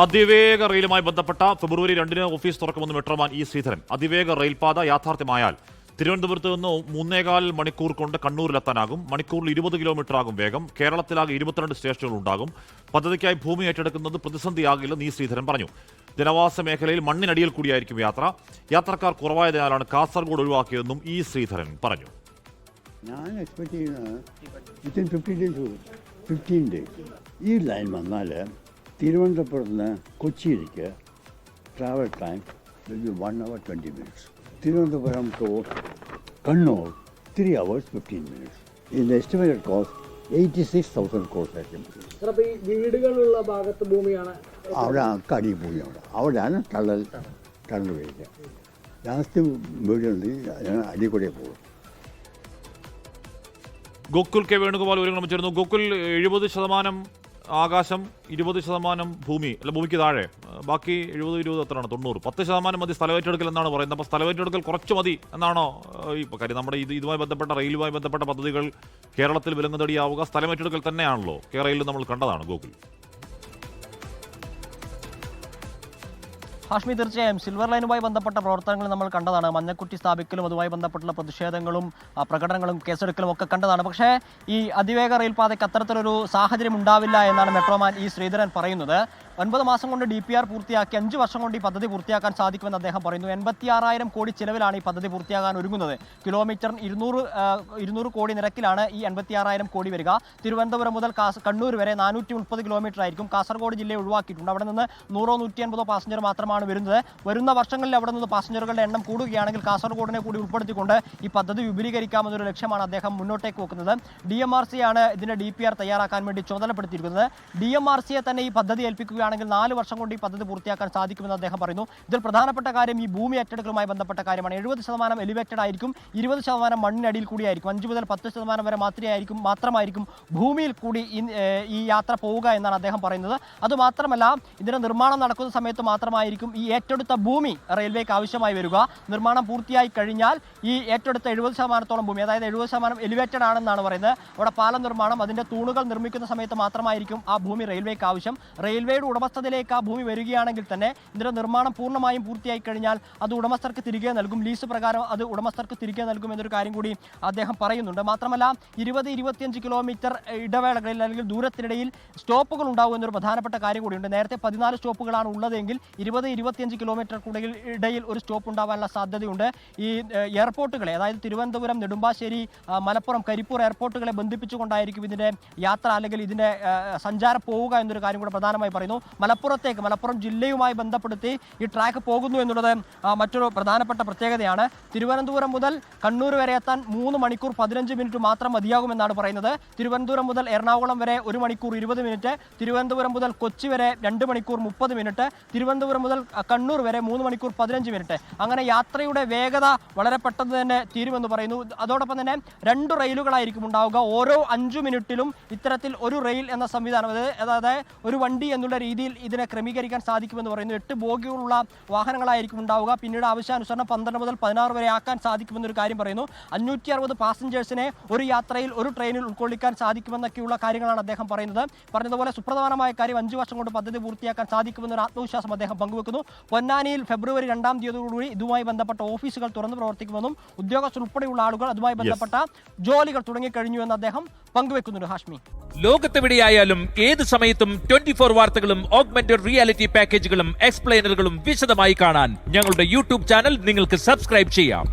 അതിവേഗ റെയിലുമായി ബന്ധപ്പെട്ട ഫെബ്രുവരി 2-ന് ഓഫീസ് തുറക്കുമെന്ന് മെട്രോമാൻ ഇ ശ്രീധരൻ. അതിവേഗ റെയിൽപാത യാഥാർത്ഥ്യമായാൽ തിരുവനന്തപുരത്ത് നിന്ന് 3.25 മണിക്കൂർ കൊണ്ട് കണ്ണൂരിലെത്താനാകും. മണിക്കൂറിൽ 20 കിലോമീറ്റർ ആകും വേഗം. കേരളത്തിലാകെ 22 സ്റ്റേഷനുകൾ ഉണ്ടാകും. പദ്ധതിക്കായി ഭൂമി ഏറ്റെടുക്കുന്നത് പ്രതിസന്ധിയാകില്ലെന്ന് ഇ ശ്രീധരൻ പറഞ്ഞു. ജനവാസ മേഖലയിൽ മണ്ണിനടിയിൽ കൂടിയായിരിക്കും യാത്ര. യാത്രക്കാർ കുറവായതിനാലാണ് കാസർഗോഡ് ഒഴിവാക്കിയതെന്നും ഇ ശ്രീധരൻ പറഞ്ഞു. ഞാൻ എക്സ്പെക്ട് ചെയ്യുന്നത് 15 ഡേയ്സ് ഈ ലൈൻ വന്നാൽ തിരുവനന്തപുരത്ത് നിന്ന് കൊച്ചിയിലേക്ക് travel time will be 1 hour 20 minutes. Thiruvananthapuram to Kannur 3 hours 15 minutes. In the estimated cost 86,000 crores ആയിരിക്കും. വീടുകളുള്ള ഭാഗത്ത് ഭൂമിയാണ് അവിടെ കടി ഭൂമി അവിടെയാണ് ടണൽ വരിക. ജാസ്തി വീടുകളിൽ അടികൂടെ പോകും. ഗോകുൽ കെ വേണുഗോപാൽ വിവരങ്ങൾ ചേർന്നു. ഗോകുൽ, 70% ആകാശം, 20% ഭൂമി, അല്ല ഭൂമിക്ക് താഴെ, ബാക്കി 70-20 എത്രയാണ്? 90. 10% മതി സ്ഥലമേറ്റെടുക്കൽ എന്നാണ് പറയുന്നത്. അപ്പോൾ സ്ഥലമേറ്റെടുക്കൽ കുറച്ച് മതി എന്നാണോ ഇപ്പോൾ കാര്യം? നമ്മുടെ ഇതുമായി ബന്ധപ്പെട്ട റെയിലുമായി ബന്ധപ്പെട്ട പദ്ധതികൾ കേരളത്തിൽ വിലങ്ങുതടിയാവുക സ്ഥലമേറ്റെടുക്കൽ തന്നെയാണല്ലോ. കേരളയിൽ നമ്മൾ കണ്ടതാണ് ഗോകുൽ. ഹാഷ്മി, തീർച്ചയായും സിൽവർ ലൈനുമായി ബന്ധപ്പെട്ട പ്രവർത്തനങ്ങൾ നമ്മൾ കണ്ടതാണ്. മഞ്ഞക്കുറ്റി സ്ഥാപിക്കലും അതുമായി ബന്ധപ്പെട്ടുള്ള പ്രതിഷേധങ്ങളും പ്രകടനങ്ങളും കേസെടുക്കലും ഒക്കെ കണ്ടതാണ്. പക്ഷേ ഈ അതിവേഗ റെയിൽപാതയ്ക്ക് അത്തരത്തിലൊരു സാഹചര്യം ഉണ്ടാവില്ല എന്നാണ് മെട്രോമാൻ ഇ ശ്രീധരൻ പറയുന്നത്. 9 മാസം കൊണ്ട് DPR പൂർത്തിയാക്കി 5 വർഷം കൊണ്ട് ഈ പദ്ധതി പൂർത്തിയാക്കാൻ സാധിക്കുമെന്ന് അദ്ദേഹം പറയുന്നു. 86,000 കോടി ചിലവിലാണ് ഈ പദ്ധതി പൂർത്തിയാകാൻ ഒരുങ്ങുന്നത്. കിലോമീറ്ററിന് 200 കോടി നിരക്കിലാണ് ഈ 86,000 കോടി വരിക. തിരുവനന്തപുരം മുതൽ കണ്ണൂർ വരെ 430 കിലോമീറ്റർ ആയിരിക്കും. കാസർഗോഡ് ജില്ലയെ ഒഴിവാക്കിയിട്ടുണ്ട്. അവിടെ നിന്ന് 100-150 പാസഞ്ചർ മാത്രമാണ് വരുന്നത്. വരുന്ന വർഷങ്ങളിൽ അവിടെ നിന്ന് പാസഞ്ചറുകളുടെ എണ്ണം കൂടുകയാണെങ്കിൽ കാസർഗോഡിനെ കൂടി ഉൾപ്പെടുത്തിക്കൊണ്ട് ഈ പദ്ധതി വിപുലീകരിക്കാമെന്നൊരു ലക്ഷ്യമാണ് അദ്ദേഹം മുന്നോട്ടേക്ക് വെക്കുന്നത്. DMRC ആണ് ഇതിന്റെ DPR തയ്യാറാക്കാൻ വേണ്ടി ചുമതലപ്പെടുത്തിയിരിക്കുന്നത്. DMRCയെ തന്നെ ഈ പദ്ധതി ഏൽപ്പിക്കുകയാണെങ്കിൽ 4 വർഷം കൊണ്ട് ഈ പദ്ധതി പൂർത്തിയാക്കാൻ സാധിക്കുമെന്ന് അദ്ദേഹം പറയുന്നു. ഇതിൽ പ്രധാനപ്പെട്ട കാര്യം ഈ ഭൂമി ഏറ്റെടുക്കലുമായി ബന്ധപ്പെട്ട കാര്യമാണ്. 70% എലിവേറ്റഡ് ആയിരിക്കും, 20% മണ്ണിനടിയിൽ കൂടിയായിരിക്കും. 5 മുതൽ 10% വരെ മാത്രമായിരിക്കും ഭൂമിയിൽ കൂടി ഈ യാത്ര പോവുക എന്നാണ് അദ്ദേഹം പറയുന്നത്. അതുമാത്രമല്ല, ഇതിന്റെ നിർമ്മാണം നടക്കുന്ന സമയത്ത് മാത്രമായിരിക്കും ഈ ഏറ്റെടുത്ത ഭൂമി റെയിൽവേക്ക് ആവശ്യമായി വരിക. നിർമ്മാണം പൂർത്തിയായി കഴിഞ്ഞാൽ ഈ ഏറ്റെടുത്ത 70%-ഓളം ഭൂമി, അതായത് 70% എലിവേറ്റഡ് ആണെന്നാണ് പറയുന്നത്. അവിടെ പാലം നിർമ്മാണം, അതിന്റെ തൂണുകൾ നിർമ്മിക്കുന്ന സമയത്ത് മാത്രമായിരിക്കും ആ ഭൂമി റെയിൽവേക്ക് ആവശ്യം. റെയിൽവേയുടെ ഉടമസ്ഥതയിലേക്ക് ആ ഭൂമി വരികയാണെങ്കിൽ തന്നെ ഇതിന്റെ നിർമ്മാണം പൂർണ്ണമായും പൂർത്തിയായി കഴിഞ്ഞാൽ അത് ഉടമസ്ഥർക്ക് തിരികെ നൽകും. ലീസ് പ്രകാരം അത് ഉടമസ്ഥർക്ക് തിരികെ നൽകും എന്നൊരു കാര്യം കൂടി അദ്ദേഹം പറയുന്നുണ്ട്. മാത്രമല്ല, 20-25 കിലോമീറ്റർ ഇടവേളകളിൽ അല്ലെങ്കിൽ ദൂരത്തിനിടയിൽ സ്റ്റോപ്പുകൾ ഉണ്ടാകും എന്നൊരു പ്രധാനപ്പെട്ട കാര്യം കൂടിയുണ്ട്. നേരത്തെ 14 സ്റ്റോപ്പുകളാണ് ഉള്ളതെങ്കിൽ 20-25 കിലോമീറ്റർ ഇടയിൽ ഒരു സ്റ്റോപ്പ് ഉണ്ടാവാനുള്ള സാധ്യതയുണ്ട്. ഈ എയർപോർട്ടുകളെ, അതായത് തിരുവനന്തപുരം, നെടുമ്പാശ്ശേരി, മലപ്പുറം, കരിപ്പൂർ എയർപോർട്ടുകളെ ബന്ധിപ്പിച്ചുകൊണ്ടായിരിക്കും ഇതിന്റെ യാത്ര അല്ലെങ്കിൽ ഇതിന്റെ സഞ്ചാരം പോവുക എന്നൊരു കാര്യം കൂടെ പ്രധാനമായി പറയുന്നു. മലപ്പുറം ജില്ലയുമായി ബന്ധപ്പെടുത്തി ഈ ട്രാക്ക് പോകുന്നു എന്നുള്ളത് മറ്റൊരു പ്രധാനപ്പെട്ട പ്രത്യേകതയാണ്. തിരുവനന്തപുരം മുതൽ കണ്ണൂർ വരെ എത്താൻ 3 മണിക്കൂർ 15 മിനിറ്റ് മാത്രം മതിയാകുമെന്നാണ് പറയുന്നത്. തിരുവനന്തപുരം മുതൽ എറണാകുളം വരെ 1 മണിക്കൂർ 20 മിനിറ്റ്, തിരുവനന്തപുരം മുതൽ കൊച്ചി വരെ 2 മണിക്കൂർ 30 മിനിറ്റ്, തിരുവനന്തപുരം മുതൽ കണ്ണൂർ വരെ 3 മണിക്കൂർ 15 മിനിറ്റ്. അങ്ങനെ യാത്രയുടെ വേഗത വളരെ പെട്ടെന്ന് തന്നെ തീരുമെന്ന് പറയുന്നു. അതോടൊപ്പം തന്നെ 2 റെയിലുകളായിരിക്കും ഉണ്ടാവുക. ഓരോ 5 മിനിറ്റിലും ഇത്തരത്തിൽ ഒരു റെയിൽ എന്ന സംവിധാനം, അതായത് ഒരു വണ്ടി എന്നുള്ള രീതിയിൽ ഇതിനെ ക്രമീകരിക്കാൻ സാധിക്കുമെന്ന് പറയുന്നു. 8 ബോഗികളുള്ള വാഹനങ്ങളായിരിക്കും ഉണ്ടാവുക. പിന്നീട് ആവശ്യാനുസരണം 12 മുതൽ 16 വരെ ആക്കാൻ സാധിക്കുമെന്നൊരു കാര്യം പറയുന്നു. 560 പാസഞ്ചേഴ്സിനെ ഒരു യാത്രയിൽ ഒരു ട്രെയിനിൽ ഉൾക്കൊള്ളിക്കാൻ സാധിക്കുമെന്നൊക്കെയുള്ള കാര്യങ്ങളാണ് അദ്ദേഹം പറയുന്നത്. പറഞ്ഞതുപോലെ സുപ്രധാനമായ കാര്യം 5 വർഷം കൊണ്ട് പദ്ധതി പൂർത്തിയാക്കാൻ സാധിക്കുമെന്നൊരു ആത്മവിശ്വാസം അദ്ദേഹം പങ്കുവെക്കുന്നു. പൊന്നാനിയിൽ ഫെബ്രുവരി 2-ാം തീയതിയോടുകൂടി ഇതുമായി ബന്ധപ്പെട്ട ഓഫീസുകൾ തുറന്നു പ്രവർത്തിക്കുമെന്നും ഉദ്യോഗസ്ഥർ ഉൾപ്പെടെയുള്ള ആളുകൾ അതുമായി ബന്ധപ്പെട്ട ജോലികൾ തുടങ്ങിക്കഴിഞ്ഞു എന്ന് അദ്ദേഹം പങ്കുവെക്കുന്നുണ്ട്. ഹാഷ്മി, ലോകത്തെവിടെയായാലും ഏത് സമയത്തും 24 വാർത്തകളും ഓഗ്മെന്റഡ് റിയാലിറ്റി പാക്കേജുകളും എക്സ്പ്ലെയിനറുകളും വിശദമായി കാണാൻ ഞങ്ങളുടെ YouTube ചാനൽ നിങ്ങൾക്ക് സബ്സ്ക്രൈബ് ചെയ്യാം.